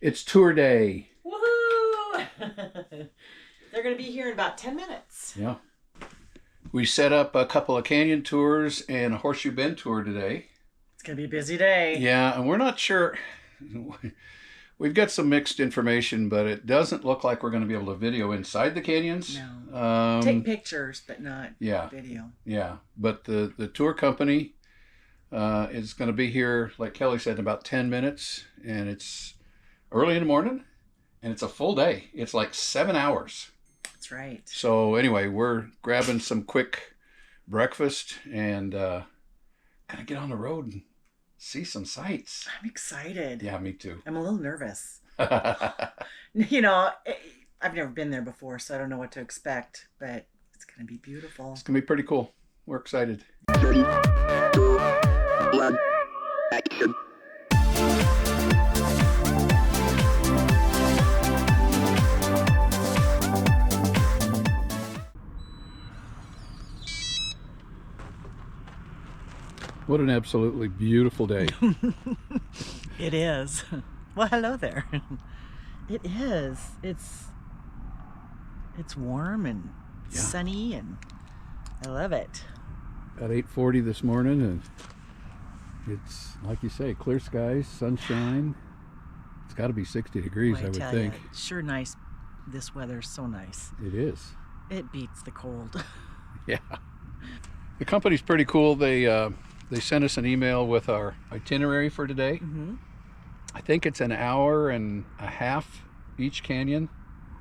It's tour day. Woohoo! They're going to be here in about 10 minutes. Yeah. We set up a couple of canyon tours and a Horseshoe Bend tour today. It's going to be a busy day. Yeah, and we're not sure. We've got some mixed information, but it doesn't look like we're going to be able to video inside the canyons. No. Take pictures, but not video. Yeah, but the tour company is going to be here, like Kelly said, in about 10 minutes, and it's early in the morning, and it's a full day. It's like 7 hours. That's right. So anyway, we're grabbing some quick breakfast and gonna get on the road and see some sights. I'm excited. Yeah, me too. I'm a little nervous. You know, I've never been there before, so I don't know what to expect, but it's going to be beautiful. It's going to be pretty cool. We're excited. 3, 2, 1, action. What an absolutely beautiful day. It is. Well, hello there. It is. It's warm and sunny, and I love it. At 8:40 this morning, and it's, like you say, clear skies, sunshine. It's got to be 60 degrees, I would think. It's sure nice. This weather's so nice. It is. It beats the cold. Yeah. The company's pretty cool. They sent us an email with our itinerary for today. Mm-hmm. I think it's an hour and a half each canyon.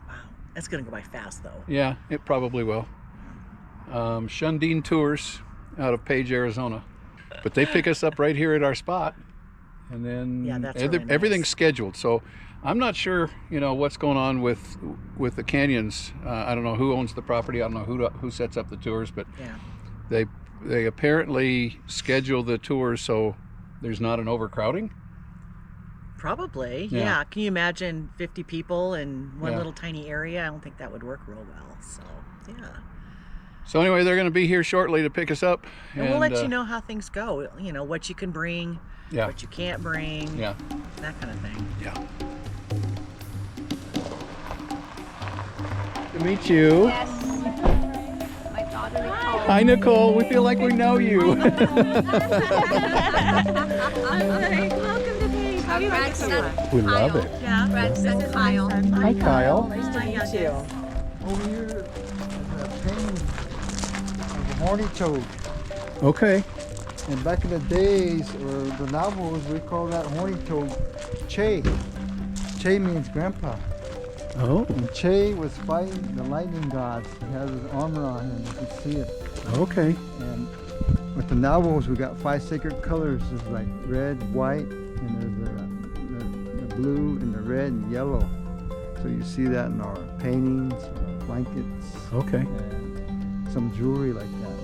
Wow. That's going to go by fast, though. Yeah, it probably will. SHUN'DIIN Tours out of Page, Arizona. But they pick us up right here at our spot. And then that's really nice. Everything's scheduled. So I'm not sure, what's going on with the canyons. I don't know who owns the property. I don't know who sets up the tours, but they apparently schedule the tours so there's not an overcrowding. Probably, yeah. Can you imagine 50 people in one little tiny area? I don't think that would work real well. So, yeah. So anyway, they're going to be here shortly to pick us up. And we'll let you know how things go. What you can bring, what you can't bring, that kind of thing. Yeah. To meet you. Yes. My daughter Nicole. Hi, Nicole. We feel like we know you. I'm like, welcome to Page. How do you like it? We love it. Yeah. Grandson Kyle. Hi, Kyle. Nice to meet you. Over here is a painting of a horny toad. Okay. And back in the days, or the Navajos, we call that horny toad Che. Che means grandpa. Oh. And Che was fighting the lightning gods. He has his armor on him, you can see it. Okay. And with the Navajos, we got 5 sacred colors. There's like red, white, and there's the blue, and the red, and yellow. So you see that in our paintings, our blankets, Okay. and some jewelry like that.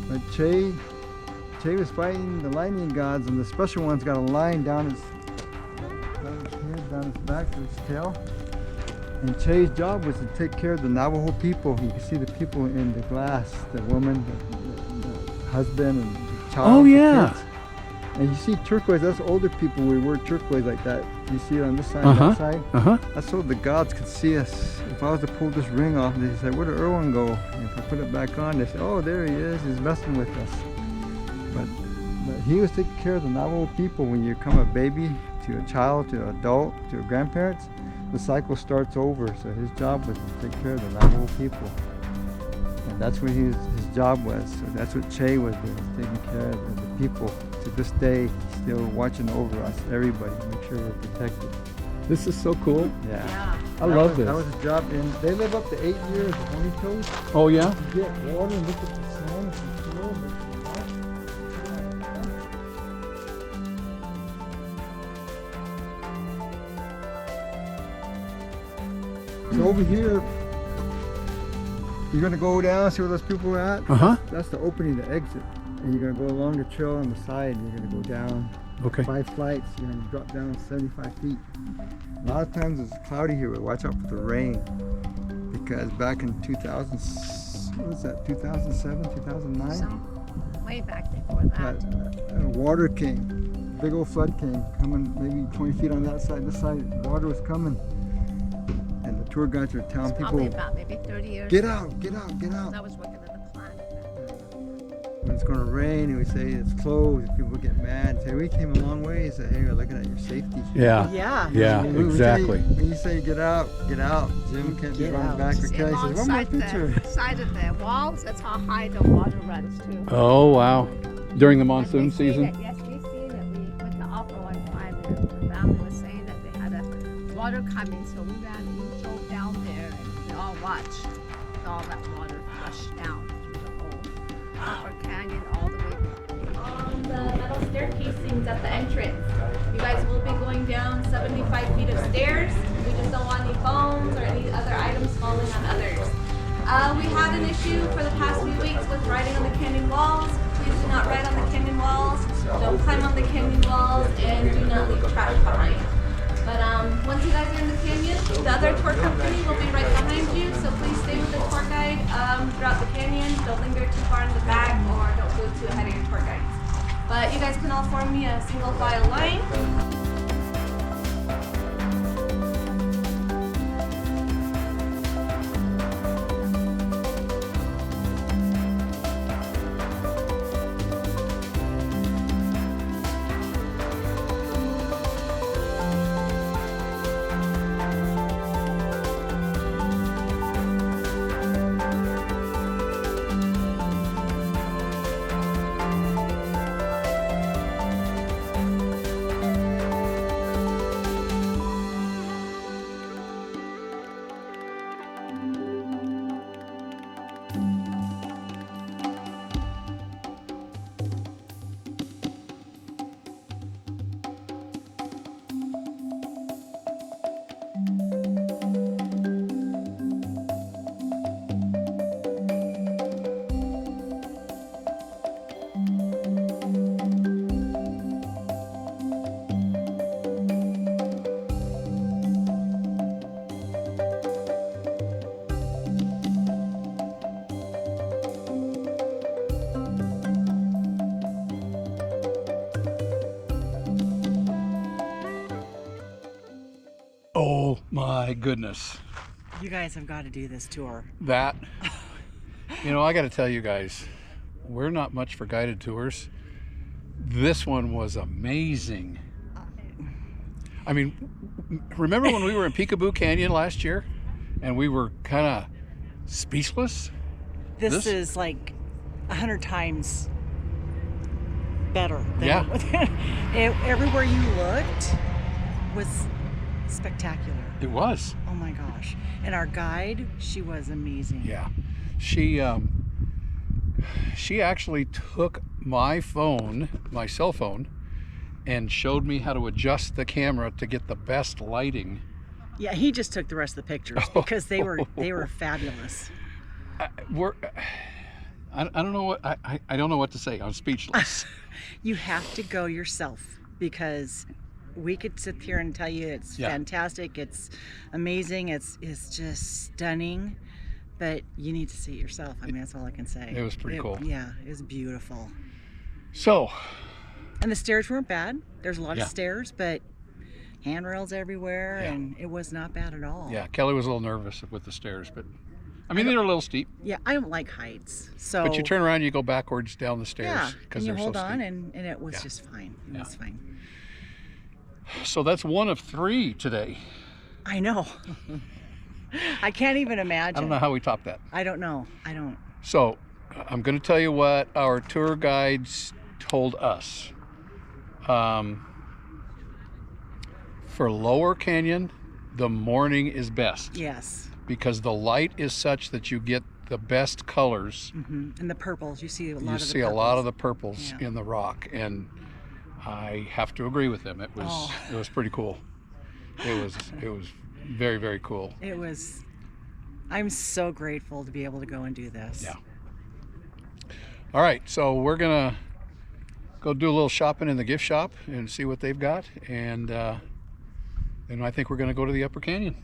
But Che was fighting the lightning gods, and the special one's got a line down his head, down his back to his tail. And Che's job was to take care of the Navajo people. You can see the people in the glass, the woman, the husband, and the child. Oh, the yeah. kids. And you see turquoise, that's older people. We wear turquoise like that. You see it on this side, that side? That's so the gods could see us. If I was to pull this ring off, they'd say, where'd Erwin go? And if I put it back on, they say, oh, there he is, he's messing with us. But he was taking care of the Navajo people. When you become a baby, to a child, to an adult, to a grandparents, the cycle starts over. So his job was to take care of the Navajo people. And that's what his job was. So that's what Che was doing, taking care of the people. To this day, still watching over us, everybody, make sure we're protected. This is so cool. Yeah. I love this. That was his job. And they live up to 8 years, the horny toads. Oh, yeah? You get water and look at the sun. It's cool. So over here, you're gonna go down, see where those people are at. That's the opening, the exit. And you're gonna go along the trail on the side, and you're gonna go down. Okay. 5 flights, you're gonna drop down 75 feet. A lot of times it's cloudy here, but watch out for the rain. Because back in 2000, what was that, 2007, 2009? Way back before that. Water came. big old flood came, coming maybe 20 feet on that side. This side, the water was coming. And the tour guides are telling people, Probably about maybe 30 years get ago. out, get out, get out. I was working at the plant. When it's going to rain and we say it's closed, people get mad and say, we came a long way. Say, hey, we're looking at your safety. Yeah. Yeah. Yeah, exactly. When you say get out, Jim can't be Get running out. back. Or Kelly says, one more picture. The side of the walls, that's how high the water runs too. Oh, wow. During the monsoon And we see season? that- Yes, we see that. We went to opera one time and the family was saying that they had a water coming, so we drove down there and we all watched all that water flush down through the whole Opera Canyon all the way On the metal stair casings at the entrance. You guys will be going down 75 feet of stairs. We just don't want any phones or any other items falling on others. We had an issue for the past few weeks with riding on the canyon walls. Please do not ride on the canyon walls. Don't climb on the canyon walls and do not leave trash behind. But once you guys are in the canyon, the other tour company will be right behind you. So please stay with the tour guide throughout the canyon. Don't linger too far in the back or don't go too ahead of your tour guides. But you guys can all form me a single file line. Oh my goodness. You guys have got to do this tour. That, you know, I got to tell you guys, we're not much for guided tours. This one was amazing. I mean, remember when we were in Peekaboo Canyon last year and we were kind of speechless? This is like 100 times better. Than everywhere you looked was spectacular. It was. Oh my gosh. And our guide, she was amazing. Yeah. She actually took my phone, my cell phone, and showed me how to adjust the camera to get the best lighting. Yeah, he just took the rest of the pictures because they were fabulous. I don't know what I don't know what to say. I'm speechless. You have to go yourself because we could sit here and tell you it's fantastic, it's amazing, it's just stunning, but you need to see it yourself. I mean, that's all I can say. It was pretty cool. Yeah, it was beautiful. So, and the stairs weren't bad. There's a lot of stairs, but handrails everywhere, and it was not bad at all. Yeah, Kelly was a little nervous with the stairs, but I mean, they're a little steep. Yeah, I don't like heights. So. But you turn around, you go backwards down the stairs because they're so steep. Yeah, and you hold on, and it was just fine. It was fine. So that's one of 3 today. I know. I can't even imagine. I don't know how we topped that. I don't know. I don't. So I'm going to tell you what our tour guides told us. For Lower Canyon, the morning is best. Yes. Because the light is such that you get the best colors. Mm-hmm. And the purples, you see a lot of the purples. You see a lot of the purples in the rock, and I have to agree with them. It was pretty cool. It was very, very cool. It was. I'm so grateful to be able to go and do this. Yeah. All right, so we're gonna go do a little shopping in the gift shop and see what they've got, and then I think we're gonna go to the Upper Canyon.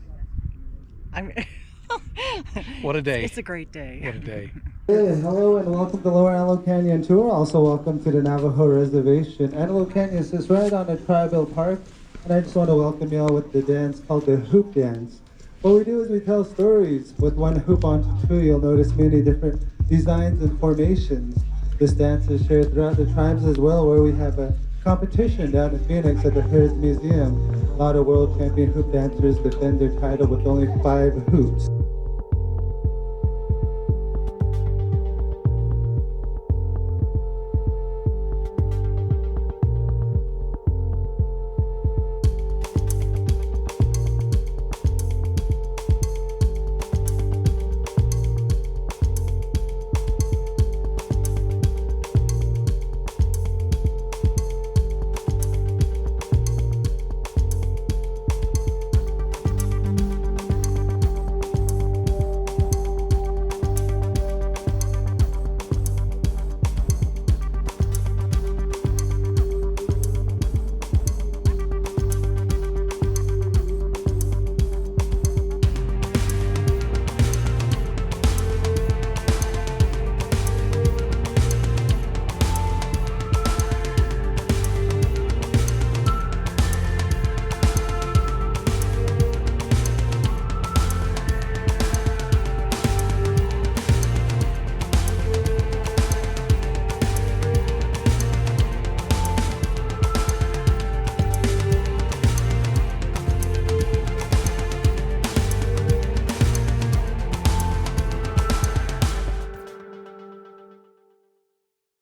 What a day! It's a great day. What a day! Hey, hello and welcome to Lower Antelope Canyon Tour. Also welcome to the Navajo Reservation. Antelope Canyon is right on the Tribal Park, and I just want to welcome you all with the dance called the hoop dance. What we do is we tell stories with one hoop onto two. You'll notice many different designs and formations. This dance is shared throughout the tribes as well, where we have a competition down in Phoenix at the Heritage Museum. A lot of world champion hoop dancers defend their title with only 5 hoops.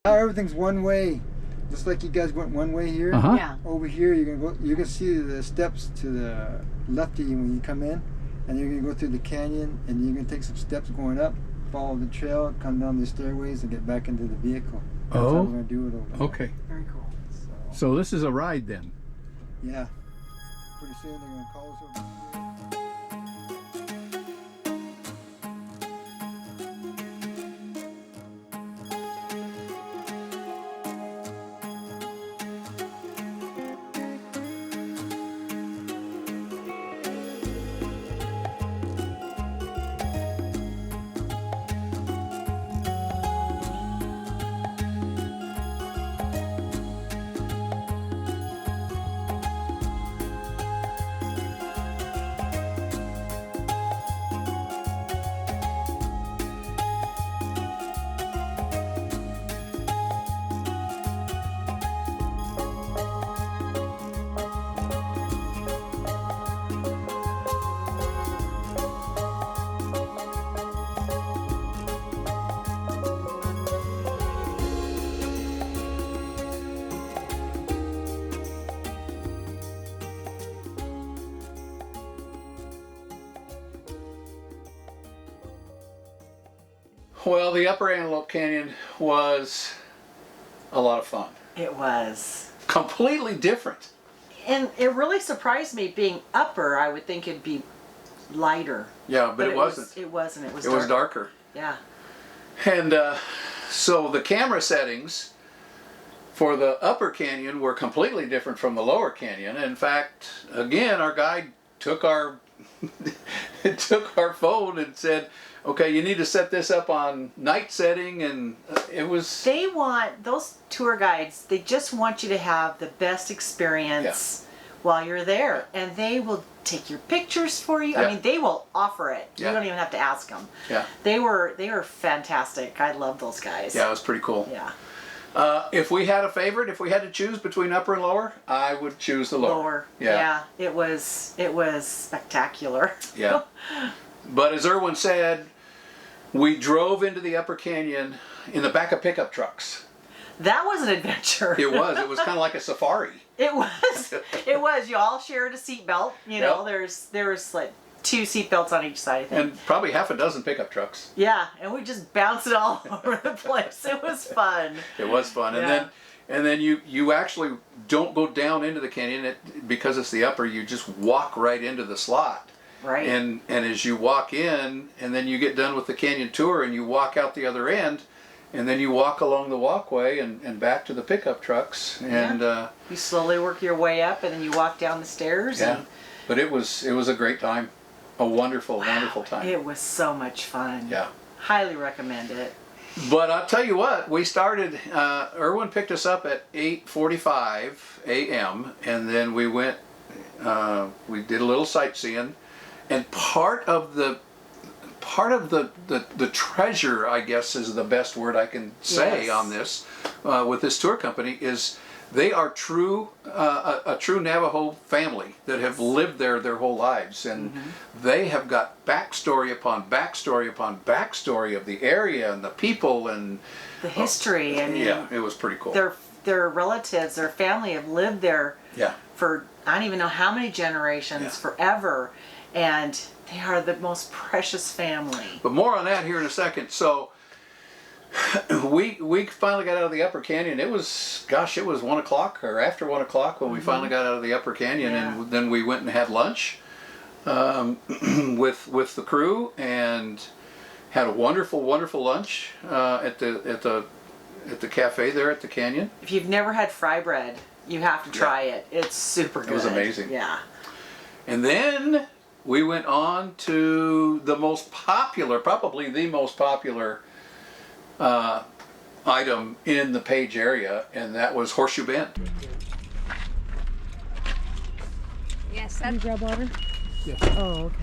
Now everything's one way, just like you guys went one way here. Yeah. Over here, you're gonna go. You can see the steps to the lefty when you come in, and you're gonna go through the canyon, and you're gonna take some steps going up, follow the trail, come down the stairways, and get back into the vehicle. That's how we're gonna do it over there. Okay. Very cool. So this is a ride then. Yeah. Pretty soon they're gonna call us over. Well, the Upper Antelope Canyon was a lot of fun. It was. Completely different. And it really surprised me being upper. I would think it'd be lighter. Yeah, but it wasn't. It wasn't. It was It darker. was darker. Yeah. And so the camera settings for the Upper Canyon were completely different from the Lower Canyon. In fact, again, our guide took our took our phone and said, okay, you need to set this up on night setting, and it was... They want, those tour guides, they just want you to have the best experience while you're there. And they will take your pictures for you. Yeah. I mean, they will offer it. Yeah. You don't even have to ask them. Yeah. They were fantastic. I love those guys. Yeah, it was pretty cool. Yeah. If we had a favorite, if we had to choose between upper and lower, I would choose the lower. Yeah. It was spectacular. Yeah. But as Irwin said, we drove into the Upper Canyon in the back of pickup trucks. That was an adventure. It was. It was kind of like a safari. It was. It was. You all shared a seatbelt. You know, there was like 2 seatbelts on each side, I think. And probably half a dozen pickup trucks. Yeah, and we just bounced it all over the place. It was fun. It was fun. Yeah. And then you actually don't go down into the canyon because it's the upper. You just walk right into the slot. Right. And as you walk in, and then you get done with the canyon tour, and you walk out the other end, and then you walk along the walkway and back to the pickup trucks. And you slowly work your way up, and then you walk down the stairs. Yeah. And But it was a great time. A wonderful, wonderful time. it was so much fun. Yeah. Highly recommend it. But I'll tell you what, we started, Irwin picked us up at 8:45 a.m. and then we went, we did a little sightseeing, and part of the treasure, I guess is the best word I can say on this, with this tour company, is they are a true Navajo family that have lived there their whole lives, and they have got backstory upon backstory upon backstory of the area and the people and the history. I mean, yeah, it was pretty cool. Their relatives, their family have lived there for I don't even know how many generations, forever, and they are the most precious family. But more on that here in a second. So we finally got out of the Upper Canyon. It was, gosh, it was 1 o'clock or after 1 o'clock when we finally got out of the Upper Canyon, and then we went and had lunch with the crew and had a wonderful lunch at the cafe there at the canyon. If you've never had fry bread, you have to try it. It's super good. It was amazing. Yeah. And then we went on to the most popular, probably the most popular item in the Page area, and that was Horseshoe Bend. Yes, Can you grab water? Yes. Oh, okay.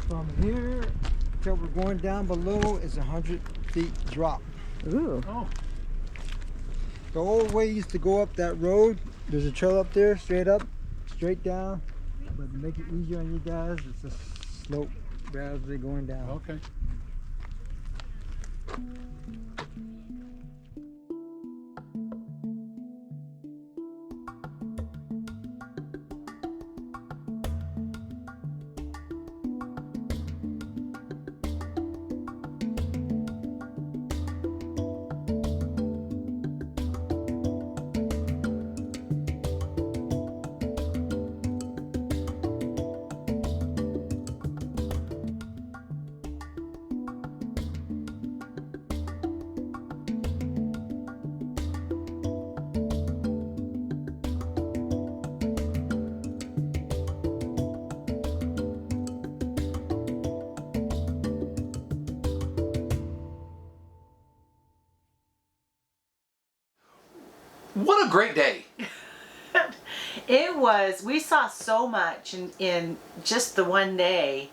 From here till we're going down below is 100 feet drop. Ooh. Oh. The old way used to go up that road. There's a trail up there, straight up, straight down. But to make it easier on you guys, it's a slope gradually going down. Okay. What a great day. It was. We saw so much in just the one day,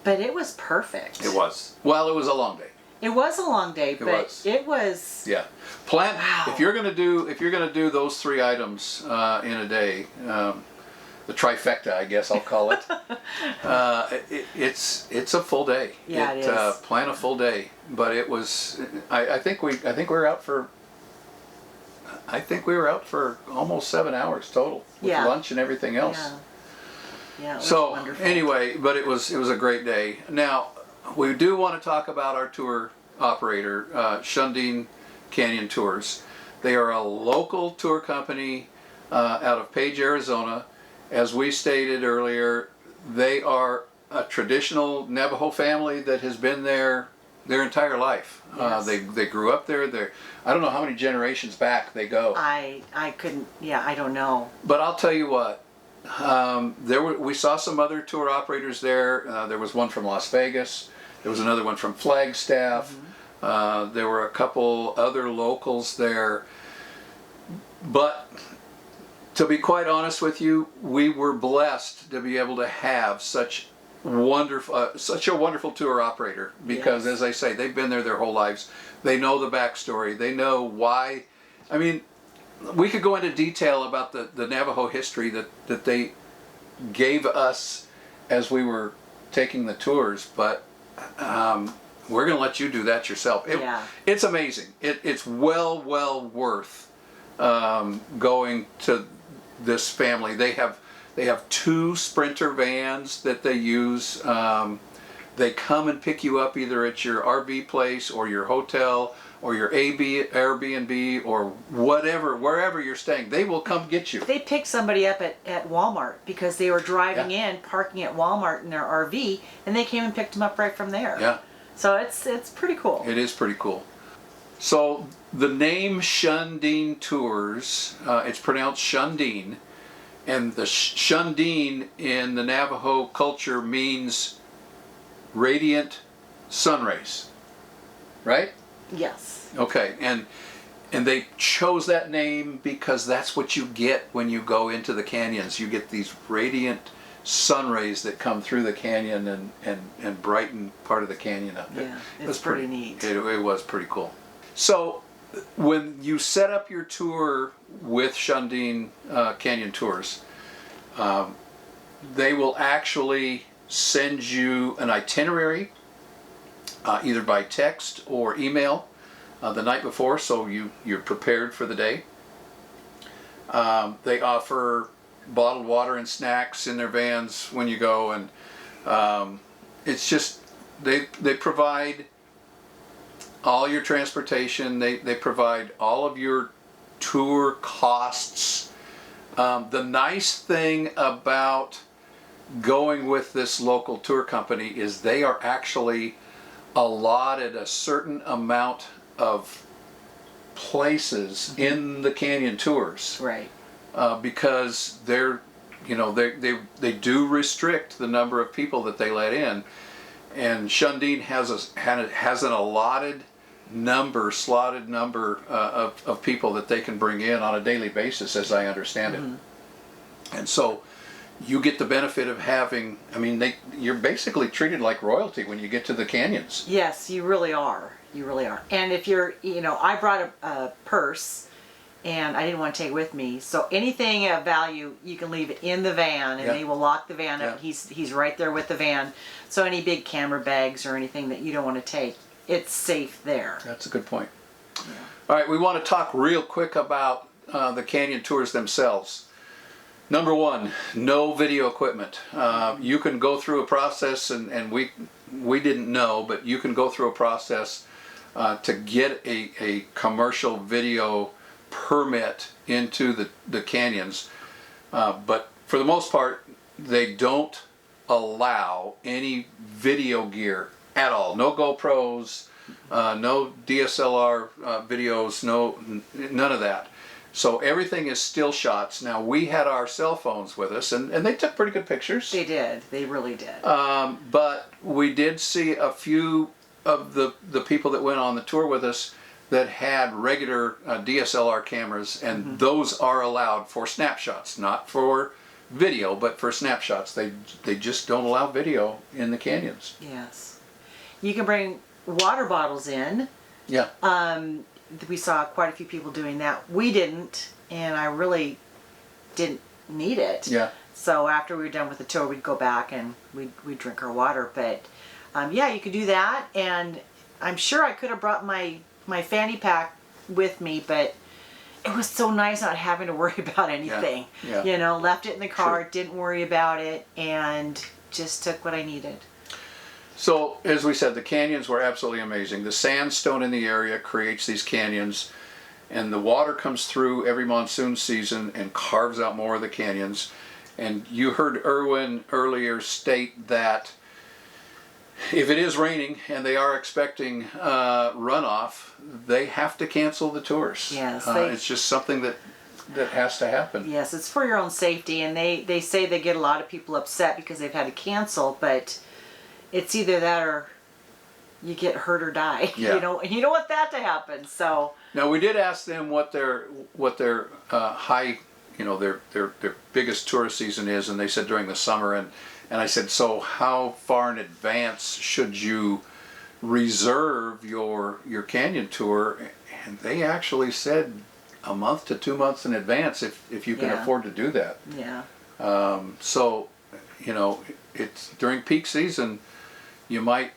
but it was perfect. It was. Well, it was a long day. It was a long day, but it was. Yeah. Plan. Wow. If you're gonna do those 3 items in a day, the trifecta, I guess I'll call it. It's a full day. Yeah, it is. Plan a full day, but it was. I think we were out for. I think we were out for almost 7 hours total with lunch and everything else. Yeah. It was so wonderful. anyway, but it was a great day. Now we do want to talk about our tour operator, SHUN'DIIN Canyon Tours. They are a local tour company out of Page, Arizona. As we stated earlier, they are a traditional Navajo family that has been there their entire life. Yes. They grew up there. I don't know how many generations back they go. I couldn't. Yeah, I don't know. But I'll tell you what. We saw some other tour operators there. There was one from Las Vegas. There was another one from Flagstaff. There were a couple other locals there. But to be quite honest with you, we were blessed to be able to have such a wonderful tour operator, because as I say, they've been there their whole lives. They know the backstory. They know why. I mean, we could go into detail about the Navajo history that they gave us as we were taking the tours, but we're going to let you do that yourself. It's amazing. It's well worth going to this family. They have 2 Sprinter vans that they use. They come and pick you up either at your RV place or your hotel or your Airbnb or whatever, wherever you're staying. They will come get you. They picked somebody up at Walmart because they were driving in, parking at Walmart in their RV, and they came and picked them up right from there. Yeah. So it's pretty cool. It is pretty cool. So the name SHUN'DIIN Tours, it's pronounced SHUN'DIIN, And the SHUN'DIIN in the Navajo culture means radiant sun rays, right? Yes. Okay, and they chose that name because that's what you get when you go into the canyons. You get these radiant sun rays that come through the canyon and brighten part of the canyon up. Yeah, It was pretty neat. It was pretty cool. So when you set up your tour with SHUN'DIIN Canyon Tours, they will actually send you an itinerary either by text or email the night before, so you're prepared for the day. They offer bottled water and snacks in their vans when you go, and it's just they provide all your transportation. They provide all of your tour costs. The nice thing about going with this local tour company is they are actually allotted a certain amount of places in the canyon tours, Right. because they're, you know, they do restrict the number of people that they let in, and SHUN'DIIN has an allotted number, slotted number of people that they can bring in on a daily basis, as I understand it. And so you get the benefit of having, I mean, you're basically treated like royalty when you get to the canyons. Yes, you really are. You really are. And if you're, you know, I brought a purse and I didn't want to take it with me. So anything of value, you can leave it in the van, and Yeah. they will lock the van up. Yeah. He's right there with the van. So any big camera bags or anything that you don't want to take, it's safe there. That's a good point. All right, we want to talk real quick about the canyon tours themselves. Number one, no video equipment. You can go through a process, and we didn't know, but you can go through a process to get a commercial video permit into the canyons. But for the most part, they don't allow any video gear at all. No GoPros, no DSLR videos, none of that. So everything is still shots. Now, we had our cell phones with us, and they took pretty good pictures. They did. They really did. But we did see a few of the people that went on the tour with us that had regular DSLR cameras, and those are allowed for snapshots, not for video, but for snapshots. They just don't allow video in the canyons. Yes. You can bring water bottles in. Yeah. We saw quite a few people doing that. We didn't, and I really didn't need it. Yeah. So after we were done with the tour, we'd go back and we'd drink our water. But yeah, you could do that, and I'm sure I could have brought my fanny pack with me, but it was so nice not having to worry about anything. Yeah. You know, left it in the car, Sure. didn't worry about it, and just took what I needed. So, as we said, the canyons were absolutely amazing. The sandstone in the area creates these canyons, and the water comes through every monsoon season and carves out more of the canyons. And you heard Erwin earlier state that if it is raining and they are expecting runoff, they have to cancel the tours. Yes, it's just something that has to happen. Yes, it's for your own safety, and they say they get a lot of people upset because they've had to cancel, but it's either that or you get hurt or die. Yeah. You know, and you don't want that to happen. So Now, we did ask them what their high, you know, their biggest tourist season is, and they said during the summer, and I said, so how far in advance should you reserve your canyon tour? And they actually said a month to 2 months in advance if you can Yeah. afford to do that. yeah, So, you know, it's during peak season, you might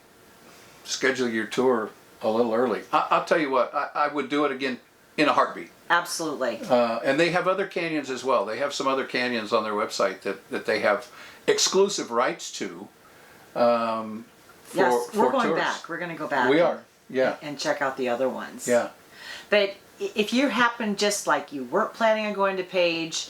schedule your tour a little early. I'll tell you what, I would do it again in a heartbeat. absolutely. And they have other canyons as well. They have some other canyons on their website that they have exclusive rights to. Yes, we're going tours. back. We're going to go back. We and- are, yeah, and check out the other ones. yeah. But if you happen, just like you weren't planning on going to Page,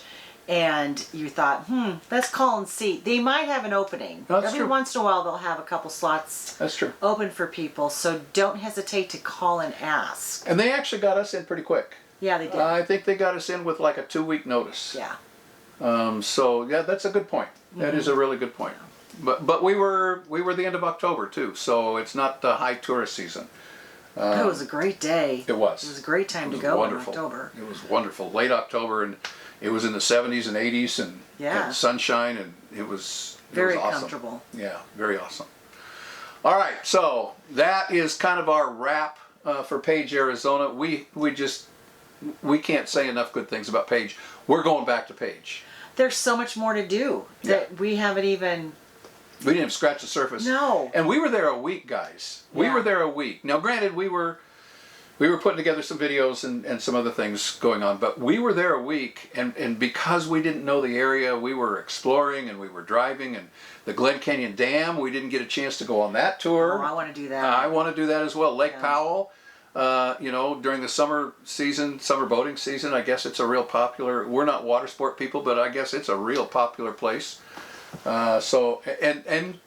and you thought, let's call and see, they might have an opening. That's Every true. once in a while, they'll have a couple slots That's true. open for people. So don't hesitate to call and ask. And they actually got us in pretty quick. Yeah, they did. I think they got us in with like a 2-week notice. Yeah. So yeah, that's a good point. That is a really good point. But we were the end of October too, so it's not the high tourist season. It was a great day. It was. It was a great time to go wonderful. in October. It was wonderful. Late October, and it was in the 70s and 80s, and sunshine, and it was very awesome. comfortable. Yeah, very awesome. All right, so that is kind of our wrap for Page, Arizona. We can't say enough good things about Page. We're going back to Page. There's so much more to do that we haven't even. We didn't even scratch the surface. No. And we were there a week, guys. We were there a week. Now, granted, we were putting together some videos and some other things going on, but we were there a week, and because we didn't know the area, we were exploring and we were driving, and the Glen Canyon Dam, we didn't get a chance to go on that tour. Oh, I want to do that. I want to do that as well. Lake Powell, you know, during the summer season, summer boating season, I guess it's a real popular, we're not water sport people, but I guess it's a real popular place. So, and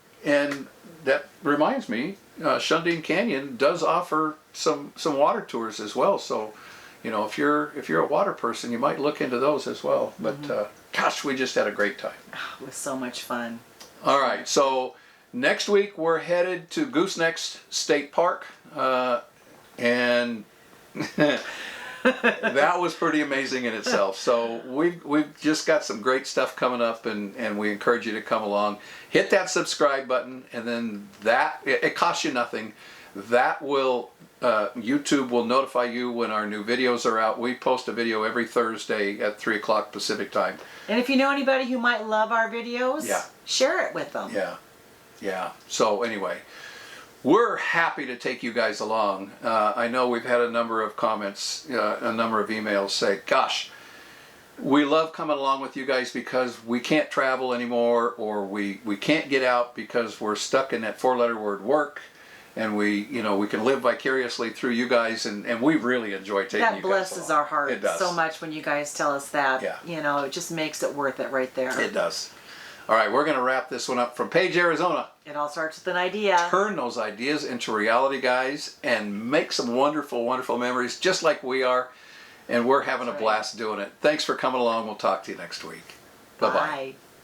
that reminds me, SHUN'DIIN Canyon does offer some water tours as well. So, you know, if you're a water person, you might look into those as well. But gosh, we just had a great time. It was so much fun. All right, so next week we're headed to Gooseneck State Park, and that was pretty amazing in itself. So we've just got some great stuff coming up, and we encourage you to come along. Hit that subscribe button, and then it costs you nothing. That will YouTube will notify you when our new videos are out. We post a video every Thursday at 3 o'clock Pacific time. And if you know anybody who might love our videos, share it with them. Yeah. So anyway, we're happy to take you guys along. I know we've had a number of comments, a number of emails say, gosh, we love coming along with you guys because we can't travel anymore, or we can't get out because we're stuck in that 4-letter word work, and we can live vicariously through you guys, and we really enjoy taking you guys along. That blesses our heart It does. so much when you guys tell us that. Yeah. You know, it just makes it worth it right there. It does. All right, we're going to wrap this one up from Page, Arizona. It all starts with an idea. Turn those ideas into reality, guys, and make some wonderful, wonderful memories just like we are. And we're having a blast doing it. Thanks for coming along. We'll talk to you next week. Bye-bye. Bye.